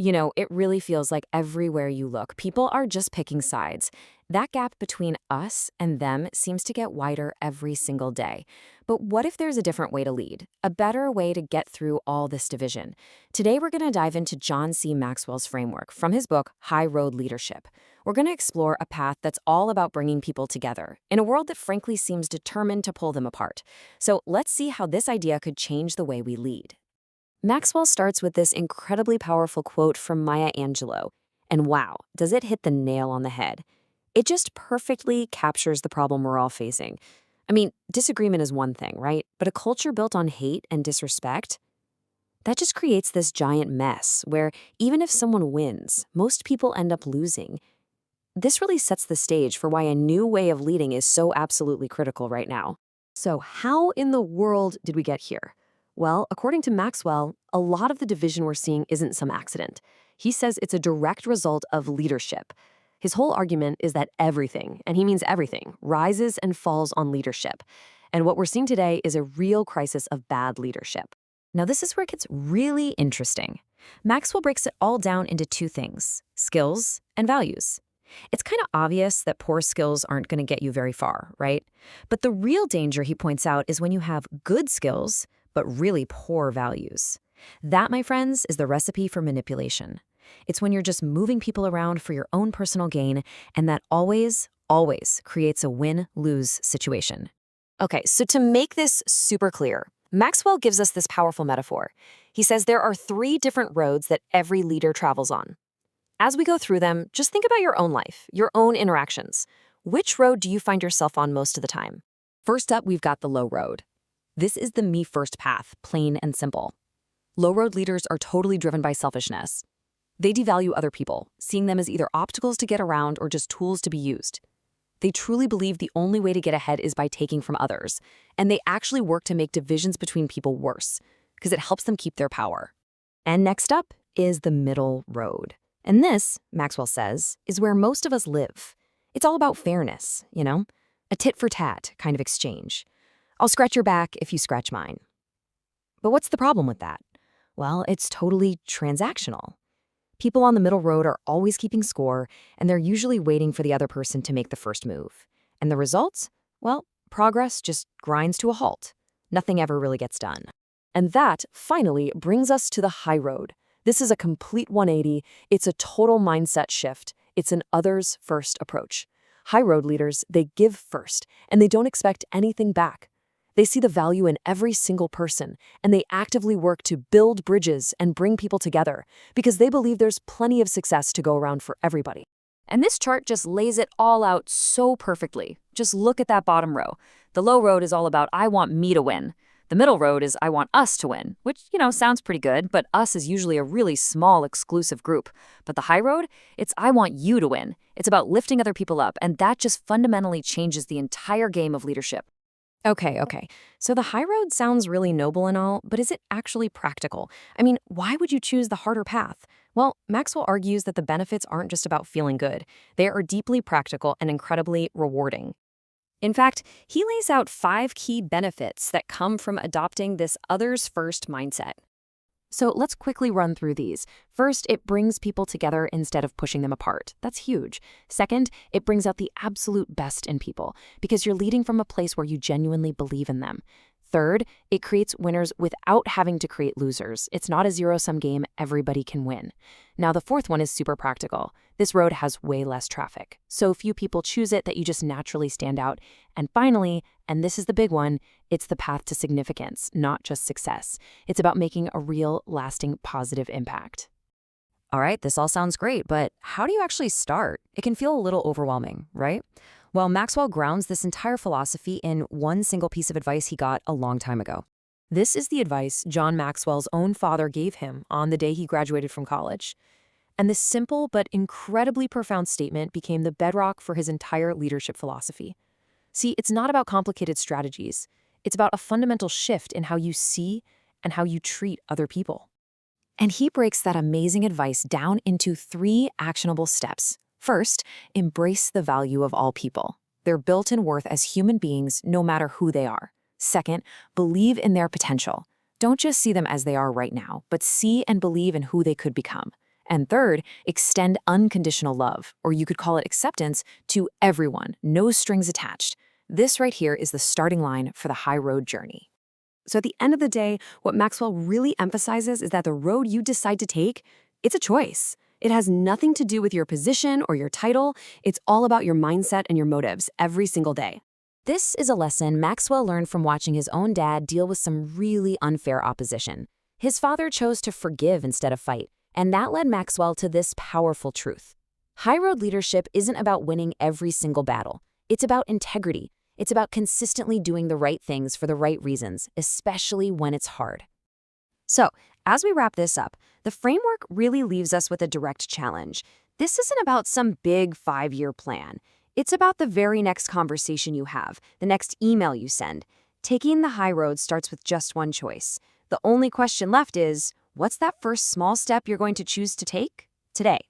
It really feels like everywhere you look, people are just picking sides. That gap between us and them seems to get wider every single day. But what if there's a different way to lead? A better way to get through all this division? Today, we're going to dive into John C. Maxwell's framework from his book, High Road Leadership. We're going to explore a path that's all about bringing people together in a world that frankly seems determined to pull them apart. So let's see how this idea could change the way we lead. Maxwell starts with this incredibly powerful quote from Maya Angelou, and wow, does it hit the nail on the head. It just perfectly captures the problem we're all facing. I mean, disagreement is one thing, right? But a culture built on hate and disrespect, that just creates this giant mess where even if someone wins, most people end up losing. This really sets the stage for why a new way of leading is so absolutely critical right now. So how in the world did we get here? Well, according to Maxwell, a lot of the division we're seeing isn't some accident. He says it's a direct result of leadership. His whole argument is that everything, and he means everything, rises and falls on leadership. And what we're seeing today is a real crisis of bad leadership. Now, this is where it gets really interesting. Maxwell breaks it all down into two things: skills and values. It's kind of obvious that poor skills aren't going to get you very far, right? But the real danger, he points out, is when you have good skills, but really poor values. That, my friends, is the recipe for manipulation. It's when you're just moving people around for your own personal gain, and that always, always creates a win-lose situation. Okay, so to make this super clear, Maxwell gives us this powerful metaphor. He says there are 3 different roads that every leader travels on. As we go through them, just think about your own life, your own interactions. Which road do you find yourself on most of the time? First up, we've got the low road. This is the me-first path, plain and simple. Low-road leaders are totally driven by selfishness. They devalue other people, seeing them as either obstacles to get around or just tools to be used. They truly believe the only way to get ahead is by taking from others, and they actually work to make divisions between people worse, because it helps them keep their power. And next up is the middle road. And this, Maxwell says, is where most of us live. It's all about fairness, a tit-for-tat kind of exchange. I'll scratch your back if you scratch mine. But what's the problem with that? Well, it's totally transactional. People on the middle road are always keeping score, and they're usually waiting for the other person to make the first move. And the results? Well, progress just grinds to a halt. Nothing ever really gets done. And that, finally, brings us to the high road. This is a complete 180. It's a total mindset shift. It's an others-first approach. High road leaders, they give first, and they don't expect anything back. They see the value in every single person, and they actively work to build bridges and bring people together because they believe there's plenty of success to go around for everybody. And this chart just lays it all out so perfectly. Just look at that bottom row. The low road is all about I want me to win. The middle road is I want us to win, which, sounds pretty good, but us is usually a really small, exclusive group. But the high road, it's I want you to win. It's about lifting other people up, and that just fundamentally changes the entire game of leadership. Okay. So the high road sounds really noble and all, but is it actually practical? I mean, why would you choose the harder path? Well, Maxwell argues that the benefits aren't just about feeling good. They are deeply practical and incredibly rewarding. In fact, he lays out 5 key benefits that come from adopting this others-first mindset. So let's quickly run through these. First, it brings people together instead of pushing them apart. That's huge. Second, it brings out the absolute best in people because you're leading from a place where you genuinely believe in them. Third, it creates winners without having to create losers. It's not a zero-sum game. Everybody can win. Now, the fourth one is super practical. This road has way less traffic. So few people choose it that you just naturally stand out. And finally, and this is the big one, it's the path to significance, not just success. It's about making a real, lasting, positive impact. All right, this all sounds great, but how do you actually start? It can feel a little overwhelming, right? Well, Maxwell grounds this entire philosophy in one single piece of advice he got a long time ago. This is the advice John Maxwell's own father gave him on the day he graduated from college. And this simple but incredibly profound statement became the bedrock for his entire leadership philosophy. See, it's not about complicated strategies. It's about a fundamental shift in how you see and how you treat other people. And he breaks that amazing advice down into 3 actionable steps. First, embrace the value of all people, their built-in worth as human beings, no matter who they are. Second, believe in their potential. Don't just see them as they are right now, but see and believe in who they could become. And third, extend unconditional love, or you could call it acceptance, to everyone, no strings attached. This right here is the starting line for the high road journey. So at the end of the day, what Maxwell really emphasizes is that the road you decide to take, it's a choice. It has nothing to do with your position or your title. It's all about your mindset and your motives every single day. This is a lesson Maxwell learned from watching his own dad deal with some really unfair opposition. His father chose to forgive instead of fight, and that led Maxwell to this powerful truth. High road leadership isn't about winning every single battle. It's about integrity. It's about consistently doing the right things for the right reasons, especially when it's hard. So, as we wrap this up, the framework really leaves us with a direct challenge. This isn't about some big 5-year plan. It's about the very next conversation you have, the next email you send. Taking the high road starts with just one choice. The only question left is, what's that first small step you're going to choose to take today?